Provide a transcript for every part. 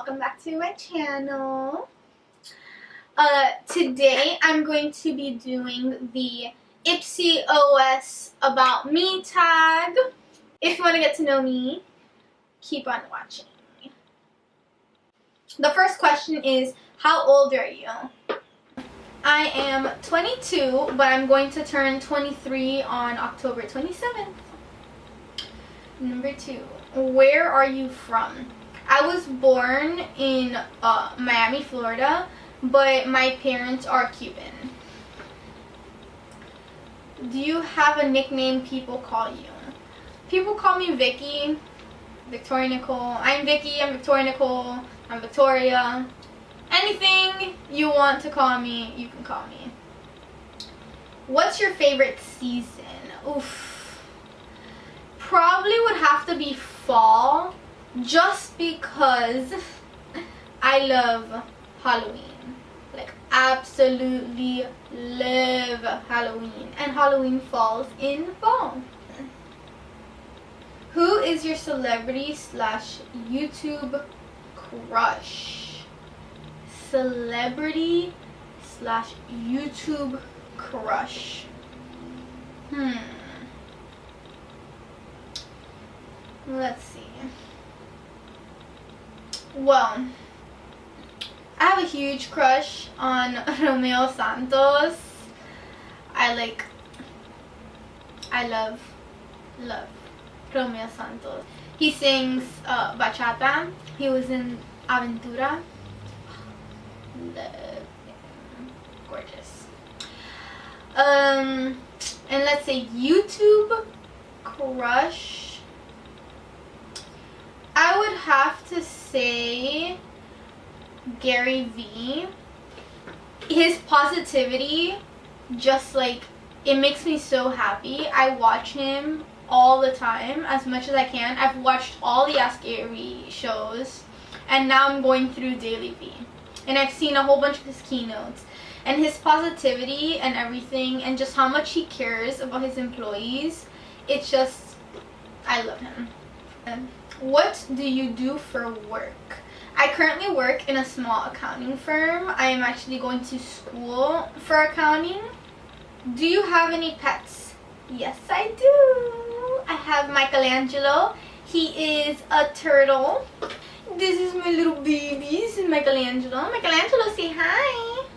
welcome back to my channel. Today I'm going to be doing the Ipsyos about me tag. If you want to get to know me, keep on watching. The first question is, how old are you? I am 22, but I'm going to turn 23 on October 27th. Number 2, where are you from? I was born in Miami, Florida, but my parents are Cuban. Do you have a nickname people call you? People call me Vicky, Victoria Nicole. I'm Vicky, I'm Victoria Nicole, I'm Victoria. Anything you want to call me, you can call me. What's your favorite season? Oof. Probably would have to be fall, just because I love Halloween. Like, absolutely love Halloween. And Halloween falls in fall. Who is your celebrity / YouTube crush? Celebrity / YouTube crush. Let's see. Well, I have a huge crush on Romeo Santos. I love Romeo Santos. He sings bachata. He was in Aventura. Love him. Gorgeous. And let's say YouTube crush. I would have to say Gary V. His positivity, just like, it makes me so happy. I watch him all the time, as much as I can. I've watched all the Ask Gary shows, and now I'm going through Daily V. And I've seen a whole bunch of his keynotes. And his positivity and everything, and just how much he cares about his employees, it's just, I love him. What do you do for work? I currently work in a small accounting firm. I am actually going to school for accounting. Do you have any pets? Yes, I do. I have Michelangelo. He is a turtle. This is my little baby. This is Michelangelo. Michelangelo, say hi.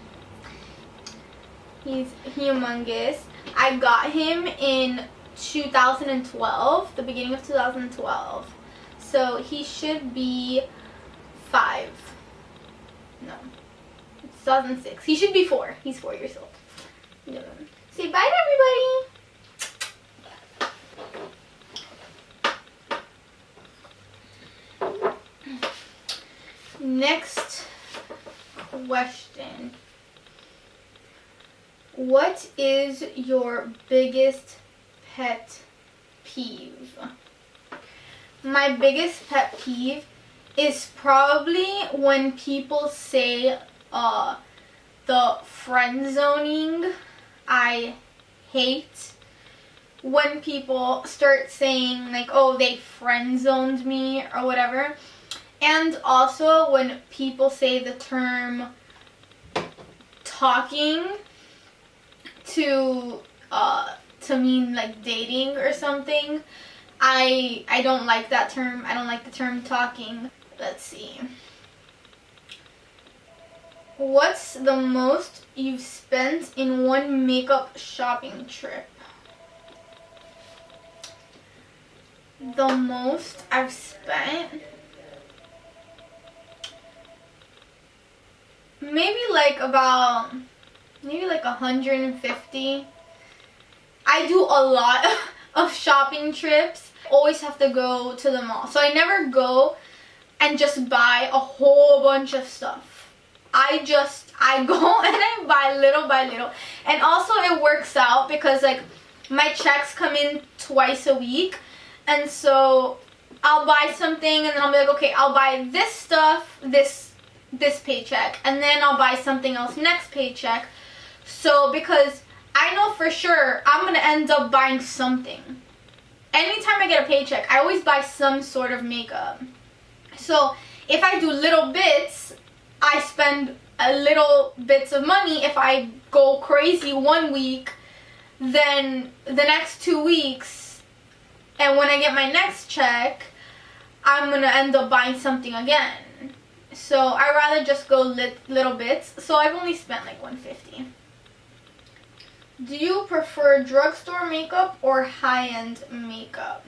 He's humongous. I got him in 2012, the beginning of 2012. So he should be 5. No, it's 2006. He should be 4. He's 4 years old. Yeah. Say bye to everybody. Next question. What is your biggest pet peeve? My biggest pet peeve is probably when people say the friend zoning. I hate when people start saying like, oh, they friend zoned me or whatever. And also when people say the term talking to mean like dating or something. I don't like that term. I don't like the term talking. Let's see. What's the most you've spent in one makeup shopping trip? The most I've spent? Maybe like 150. I do a lot of shopping trips. Always have to go to the mall. So I never go and just buy a whole bunch of stuff. I go and I buy little by little. And also it works out because like my checks come in twice a week. And so I'll buy something and then I'll be like, okay, I'll buy this stuff this paycheck. And then I'll buy something else next paycheck. So because I know for sure I'm going to end up buying something. anytime I get a paycheck, I always buy some sort of makeup. So if I do little bits, I spend a little bits of money. If I go crazy 1 week, then the next 2 weeks, and when I get my next check, I'm gonna end up buying something again. So I rather just go little bits. So I've only spent like $150. Do you prefer drugstore makeup or high-end makeup?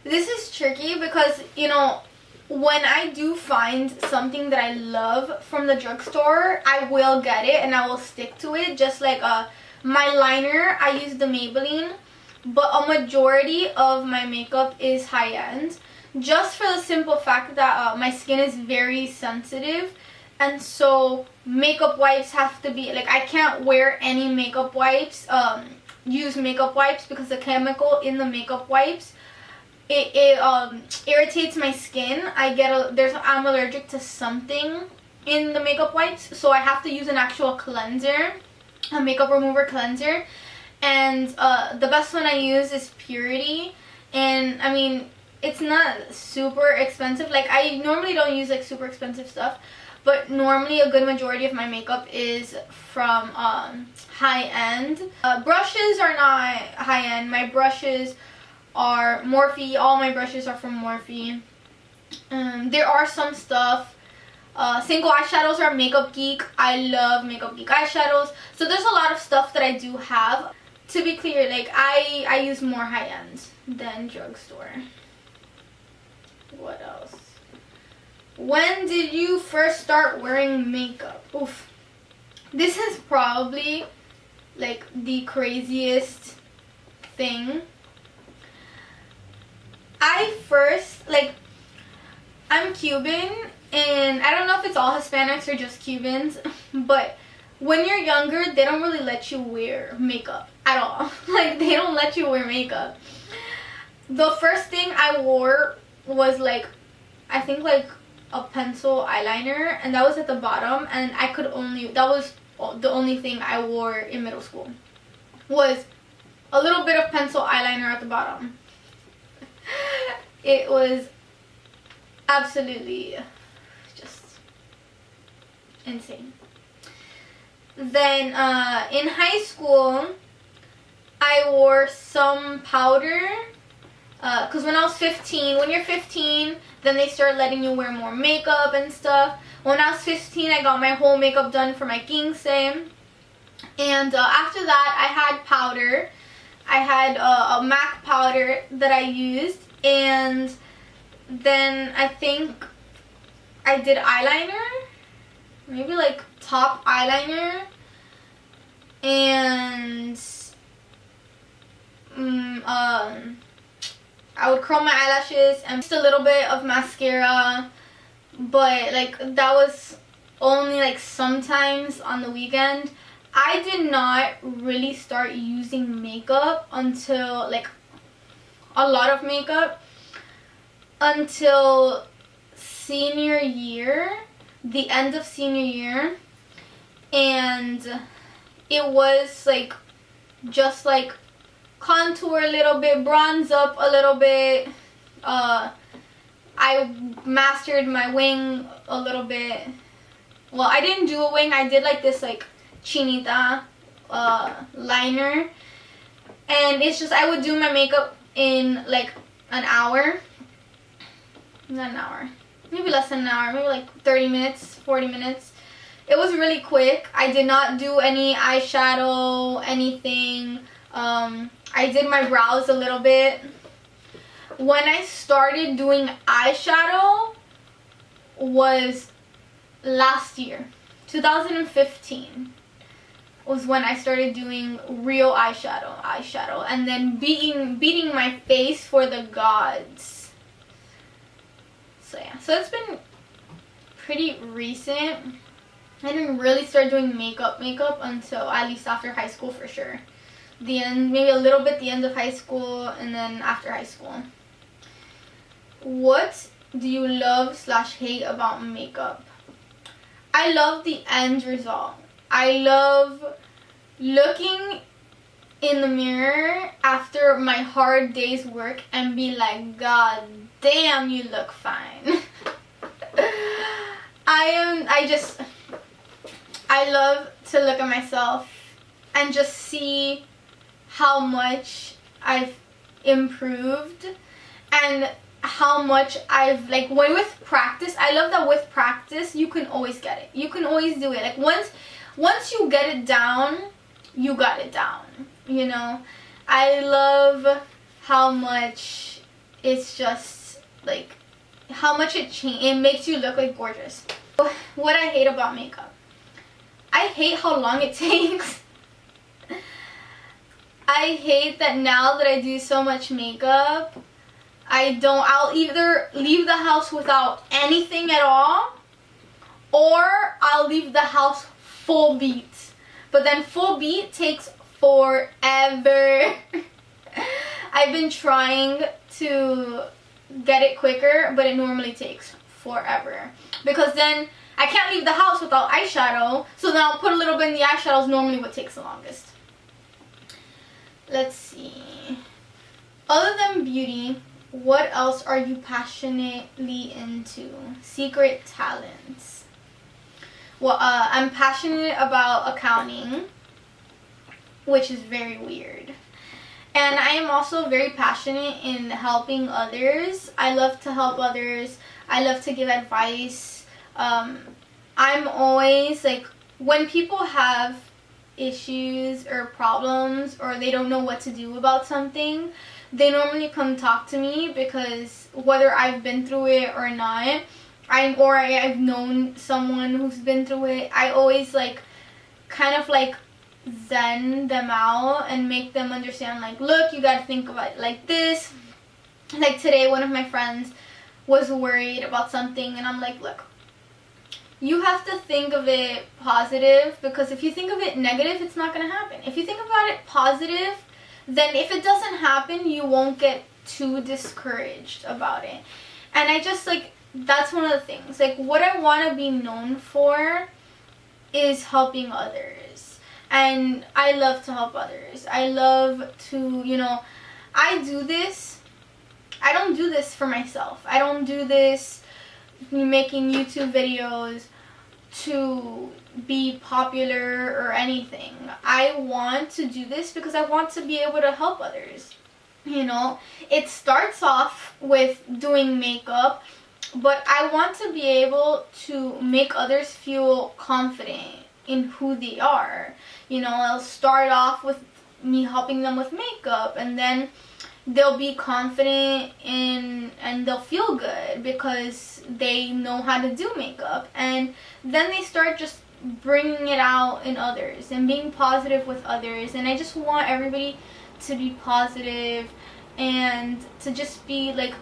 This is tricky because, you know, when I do find something that I love from the drugstore, I will get it and I will stick to it. Just like my liner, I use the Maybelline, but a majority of my makeup is high-end. Just for the simple fact that my skin is very sensitive, and so makeup wipes have to be, like, I can't wear any makeup wipes, use makeup wipes, because the chemical in the makeup wipes, it irritates my skin. I'm allergic to something in the makeup wipes, so I have to use an actual cleanser, a makeup remover cleanser, and the best one I use is Purity, and I mean, it's not super expensive. Like, I normally don't use like super expensive stuff, but normally a good majority of my makeup is from high-end. Brushes are not high-end. My brushes are Morphe. All my brushes are from Morphe. There are some stuff. Single eyeshadows are Makeup Geek. I love Makeup Geek eyeshadows. So there's a lot of stuff that I do have. To be clear, like, I use more high-end than drugstore. What else? When did you first start wearing makeup? Oof. This is probably like the craziest thing. I'm Cuban, and I don't know if it's all Hispanics or just Cubans, but when you're younger, they don't really let you wear makeup at all. Like, they don't let you wear makeup. The first thing I wore was like, I think like a pencil eyeliner, and that was at the bottom, and that was the only thing I wore in middle school, was a little bit of pencil eyeliner at the bottom. It was absolutely just insane. Then in high school, I wore some powder. Because when I was 15, when you're 15, then they start letting you wear more makeup and stuff. When I was 15, I got my whole makeup done for my quince. And after that, I had powder. I had a MAC powder that I used. And then I think I did eyeliner. Maybe like top eyeliner. And I would curl my eyelashes and just a little bit of mascara, but like that was only like sometimes on the weekend. I did not really start using makeup until, like, a lot of makeup, until senior year, the end of senior year, and it was like just like contour a little bit, bronze up a little bit. I mastered my wing a little bit. Well, I didn't do a wing. I did like this like chinita liner, and it's just I would do my makeup in like an hour. Not an hour, maybe less than an hour, maybe like 30 minutes, 40 minutes. It was really quick. I did not do any eyeshadow, anything. I did my brows a little bit. When I started doing eyeshadow was last year, 2015 was when I started doing real eyeshadow, and then beating my face for the gods. So yeah, so it's been pretty recent. I didn't really start doing makeup until at least after high school for sure. The end, maybe a little bit the end of high school, and then after high school. What do you love / hate about makeup? I love the end result. I love looking in the mirror after my hard day's work and be like, God damn, you look fine. I love to look at myself and just see how much I've improved and how much I've, like, when with practice, I love that with practice you can always get it. You can always do it. Like, once you get it down, you got it down, you know. I love how much it's just like how much it makes you look like gorgeous. What I hate about makeup, I hate how long it takes. I hate that now that I do so much makeup, I'll either leave the house without anything at all, or I'll leave the house full beat. But then full beat takes forever. I've been trying to get it quicker, but it normally takes forever. Because then I can't leave the house without eyeshadow, so then I'll put a little bit in the eyeshadow is normally what takes the longest. Let's see. Other than beauty, what else are you passionately into? Secret talents. Well, I'm passionate about accounting, which is very weird. And I am also very passionate in helping others. I love to help others. I love to give advice. I'm always like, when people have issues or problems or they don't know what to do about something, they normally come talk to me, because whether I've been through it or not, I've known someone who's been through it, I always like kind of like zen them out and make them understand, like, look, you gotta think about it like this. Like today, one of my friends was worried about something, and I'm like, look, you have to think of it positive, because if you think of it negative, it's not gonna happen. If you think about it positive, then if it doesn't happen, you won't get too discouraged about it. And I just like, that's one of the things, like, what I want to be known for is helping others. And I love to help others. I love to, you know, I don't do this for myself. I don't do this making YouTube videos to be popular or anything. I want to do this because I want to be able to help others. You know, it starts off with doing makeup, but I want to be able to make others feel confident in who they are. You know, I'll start off with me helping them with makeup, and then they'll be confident and they'll feel good because they know how to do makeup, and then they start just bringing it out in others and being positive with others. And I just want everybody to be positive and to just be like,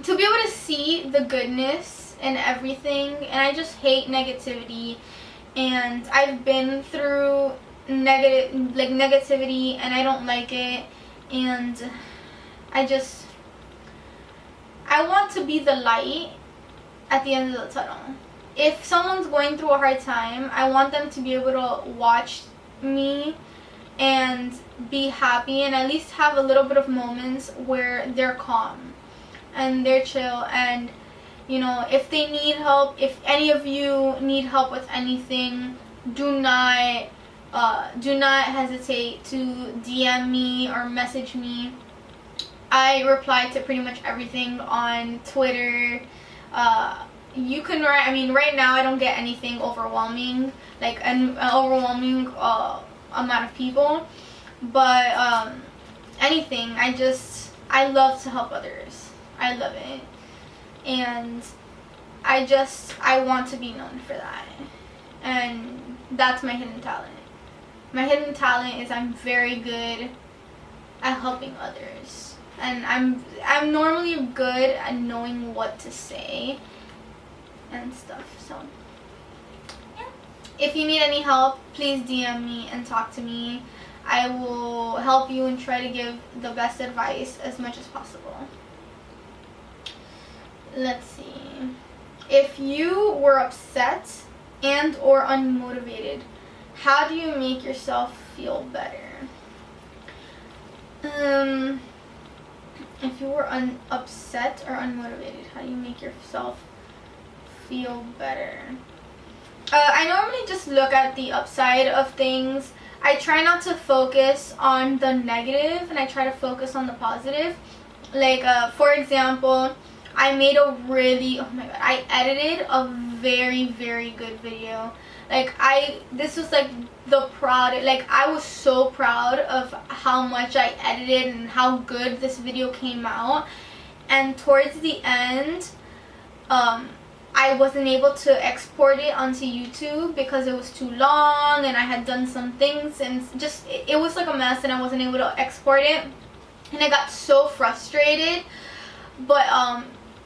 to be able to see the goodness in everything. And I just hate negativity, and I've been through negativity, and I don't like it. And I want to be the light at the end of the tunnel. If someone's going through a hard time, I want them to be able to watch me and be happy, and at least have a little bit of moments where they're calm and they're chill. And you know, if they need help, if any of you need help with anything, do not hesitate to DM me or message me. I reply to pretty much everything on Twitter. You can write, I mean, right now I don't get anything overwhelming, like an overwhelming amount of people, but anything, I love to help others. I love it. And I want to be known for that. And that's my hidden talent. My hidden talent is I'm very good at helping others. And I'm normally good at knowing what to say and stuff. So yeah. If you need any help, please DM me and talk to me. I will help you and try to give the best advice as much as possible. Let's see. If you were upset and or unmotivated, how do you make yourself feel better? If you were upset or unmotivated, how do you make yourself feel better. I normally just look at the upside of things. I try not to focus on the negative, and I try to focus on the positive. Like, for example, I made a really, oh my god, I edited a very, very good video. Like, this was like the proud, like, I was so proud of how much I edited and how good this video came out. And towards the end, I wasn't able to export it onto YouTube because it was too long, and I had done some things, and just, it was like a mess, and I wasn't able to export it. And I got so frustrated. But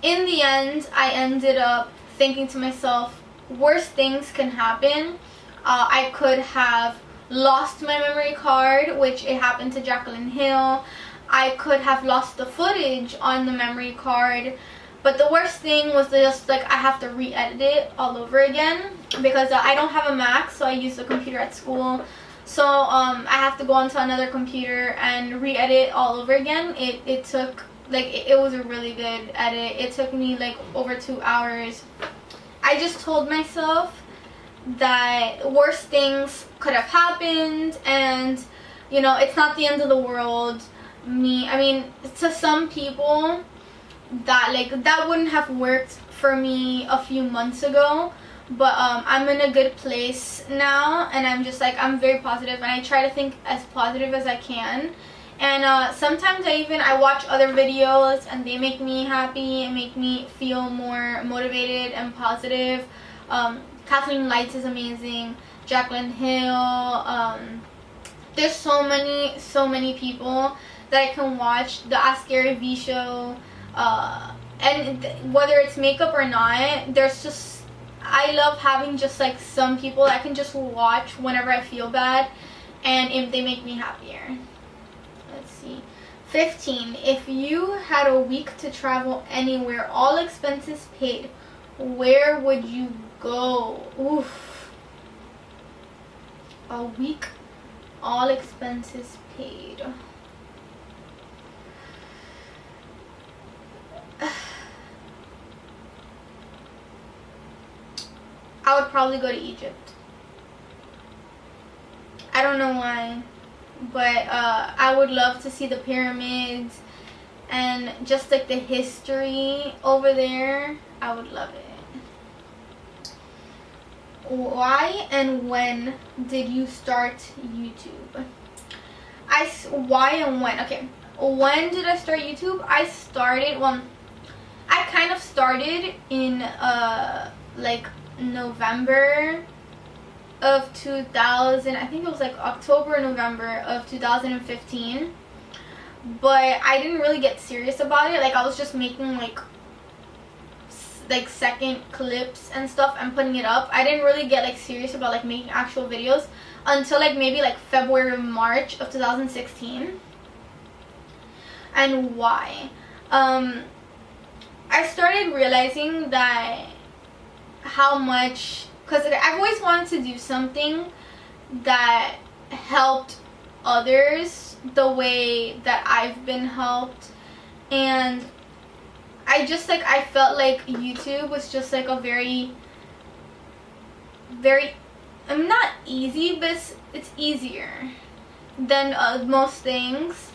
in the end, I ended up thinking to myself, worse things can happen. I could have lost my memory card, which it happened to Jaclyn Hill. I could have lost the footage on the memory card. But the worst thing was just like I have to re-edit it all over again because I don't have a Mac, so I use the computer at school. So I have to go onto another computer and re-edit all over again. It took, like, it was a really good edit. It took me like over 2 hours. I just told myself that worse things could have happened, and you know, it's not the end of the world. I mean, to some people, that wouldn't have worked for me a few months ago, but I'm in a good place now, and I'm just like, I'm very positive, and I try to think as positive as I can. And sometimes I watch other videos, and they make me happy and make me feel more motivated and positive. Kathleen Lights is amazing. Jaclyn Hill. There's so many people that I can watch. The Ask Gary V show. And whether it's makeup or not, there's just, I love having just like some people I can just watch whenever I feel bad, and if they make me happier. Let's see. 15. If you had a week to travel anywhere, all expenses paid, where would you go? Oof. A week, all expenses paid. I would probably go to Egypt. I don't know why, but I would love to see the pyramids and just like the history over there. I would love it. Why and when did you start YouTube? Why and when? Okay, when did I start YouTube? I kind of started in like November of 2000. I think it was like October, November of 2015. But I didn't really get serious about it. Like, I was just making like second clips and stuff and putting it up. I didn't really get like serious about like making actual videos until like maybe like February, March of 2016. And why? I started realizing that how much, because I've always wanted to do something that helped others the way that I've been helped, and I felt like YouTube was just like a very not easy, but it's easier than most things.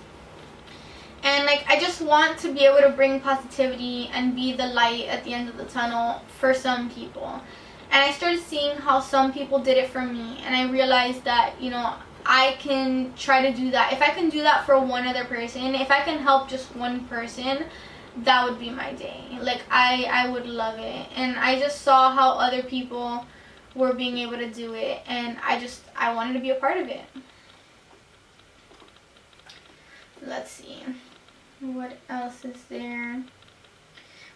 And like, I just want to be able to bring positivity and be the light at the end of the tunnel for some people. And I started seeing how some people did it for me, and I realized that, you know, I can try to do that. If I can do that for one other person, if I can help just one person, that would be my day. Like, I would love it. And I just saw how other people were being able to do it, and I wanted to be a part of it. Let's see. What else is there?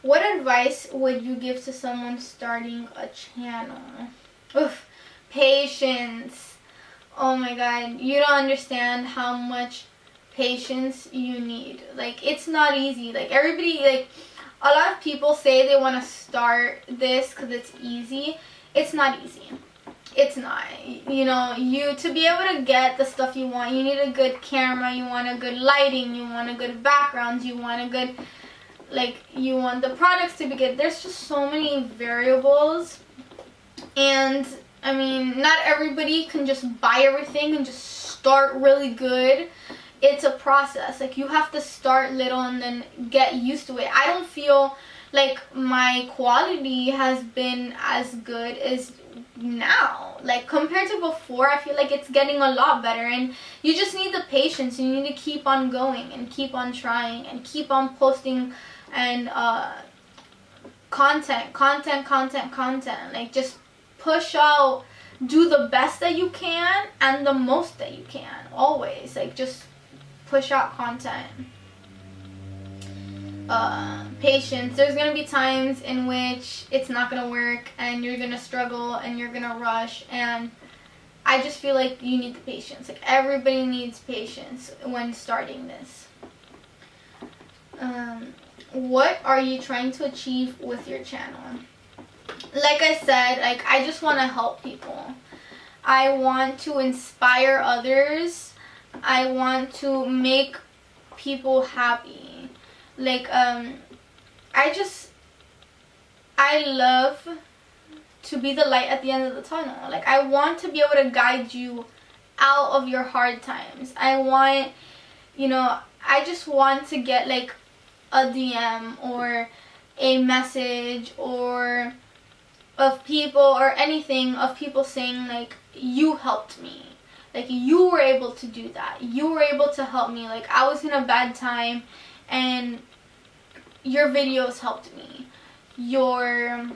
What advice would you give to someone starting a channel? Oof. Patience. Oh my god. You don't understand how much patience you need. Like, it's not easy. Like, everybody, like, a lot of people say they want to start this because it's easy. It's not easy. It's not. You know, to be able to get the stuff you want, you need a good camera, you want a good lighting, you want a good background, you want a good like you want the products to be good. There's just so many variables, and I mean, not everybody can just buy everything and just start really good. It's a process. Like, you have to start little and then get used to it. I don't feel like my quality has been as good as now. Like, compared to before, I feel like it's getting a lot better, and you just need the patience. You need to keep on going and keep on trying and keep on posting and content. Like, just push out, do the best that you can and the most that you can, always. Like, just push out content. Patience. There's gonna be times in which it's not gonna work and you're gonna struggle and you're gonna rush, and I just feel like you need the patience. Like, everybody needs patience when starting this. What are you trying to achieve with your channel? Like I said, like, I just want to help people. I want to inspire others. I want to make people happy. Like, I love to be the light at the end of the tunnel. Like, I want to be able to guide you out of your hard times. I want, I just want to get, like, a DM or a message or of people or anything, of people saying, like, you helped me. Like, you were able to do that. You were able to help me. Like, I was in a bad time and your videos helped me. Your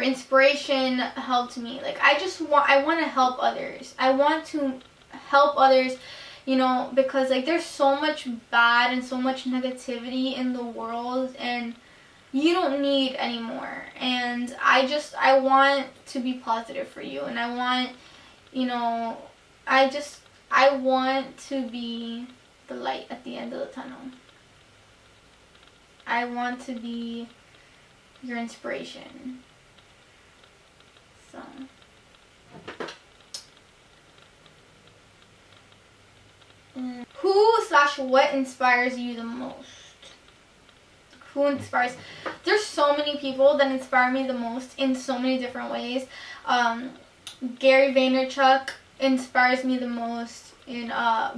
inspiration helped me. Like, I want to help others. I want to help others, because, like, there's so much bad and so much negativity in the world, and you don't need any more. And I want to be positive for you, and I want, I want to be the light at the end of the tunnel. I want to be your inspiration. So, who/what inspires you the most? Who inspires? There's so many people that inspire me the most in so many different ways. Gary Vaynerchuk inspires me the most in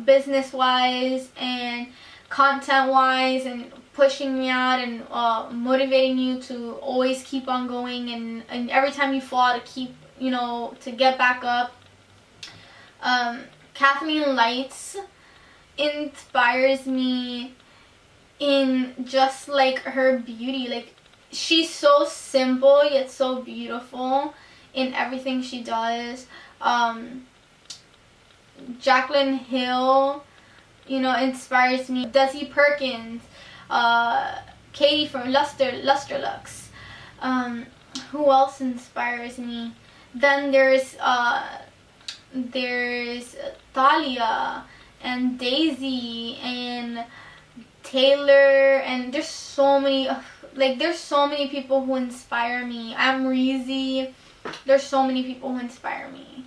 business-wise and content-wise, and pushing me out and motivating you to always keep on going, and every time you fall, to keep, to get back up. Kathleen Lights inspires me in just, like, her beauty. Like, she's so simple yet so beautiful in everything she does. Jaclyn Hill, inspires me. Desi Perkins, Katie from Lustrelux. Who else inspires me? Then there's Thalia and Daisy and Taylor, and there's so many people who inspire me. I'm Reezy. There's so many people who inspire me.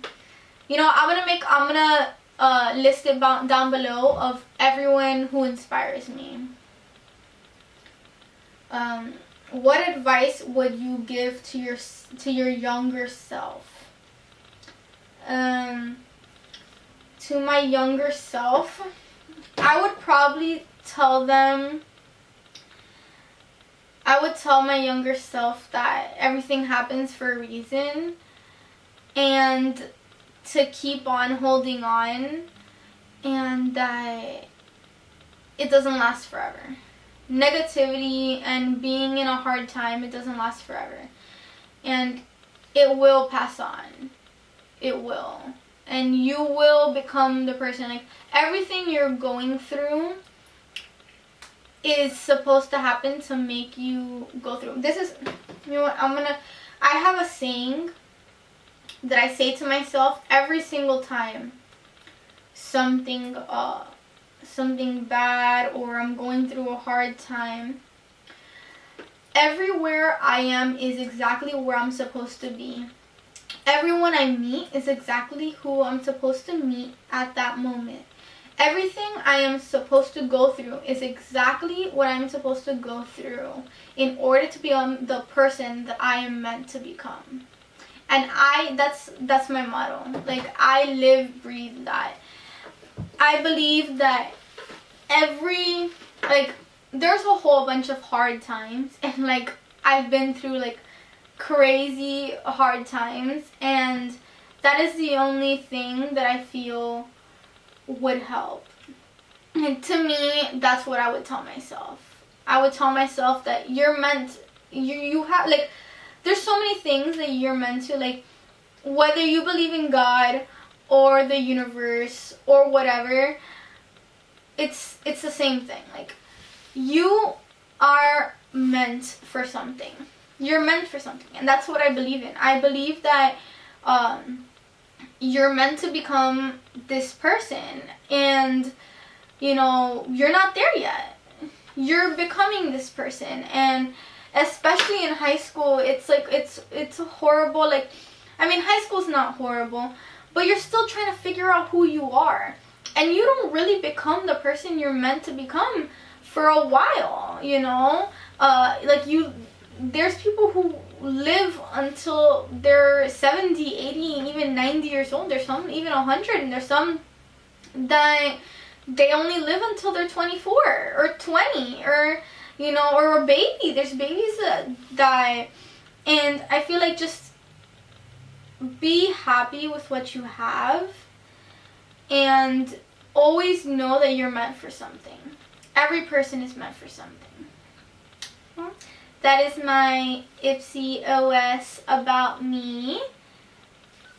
I'm gonna list it down below of everyone who inspires me. What advice would you give to your younger self? To my younger self, I would probably tell my younger self that everything happens for a reason, and to keep on holding on, and that it doesn't last forever. Negativity and being in a hard time, it doesn't last forever, and it will pass on. It will. And you will become the person. Like, everything you're going through is supposed to happen to make you go through. This is, I have a saying that I say to myself every single time something bad or I'm going through a hard time. Everywhere I am is exactly where I'm supposed to be. Everyone I meet is exactly who I'm supposed to meet at that moment. everything I am supposed to go through is exactly what I'm supposed to go through in order to become the person that I am meant to become. And that's my motto. Like, I live, breathe that. I believe that there's a whole bunch of hard times, and like I've been through like crazy hard times, and that is the only thing that I feel would help. And to me, that's what I would tell myself. I would tell myself that you're meant, you have, like, there's so many things that you're meant to, like, whether you believe in God or the universe or whatever, it's the same thing. Like, you are meant for something. You're meant for something, and that's what I believe in. I believe that you're meant to become this person, and you know, you're not there yet. You're becoming this person, and especially in high school, it's like it's horrible. Like, I mean, high school's not horrible, but you're still trying to figure out who you are, and you don't really become the person you're meant to become for a while, you know. There's people who live until they're 70, 80, even 90 years old. There's some even 100, and there's some that they only live until they're 24 or 20, or you know, or a baby. There's babies that die. And I feel like just be happy with what you have, and always know that you're meant for something. Every person is meant for something. That is my Ipsyos about me.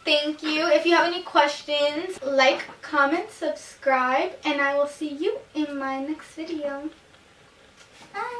Thank you. If you have any questions, like, comment, subscribe, and I will see you in my next video. Bye.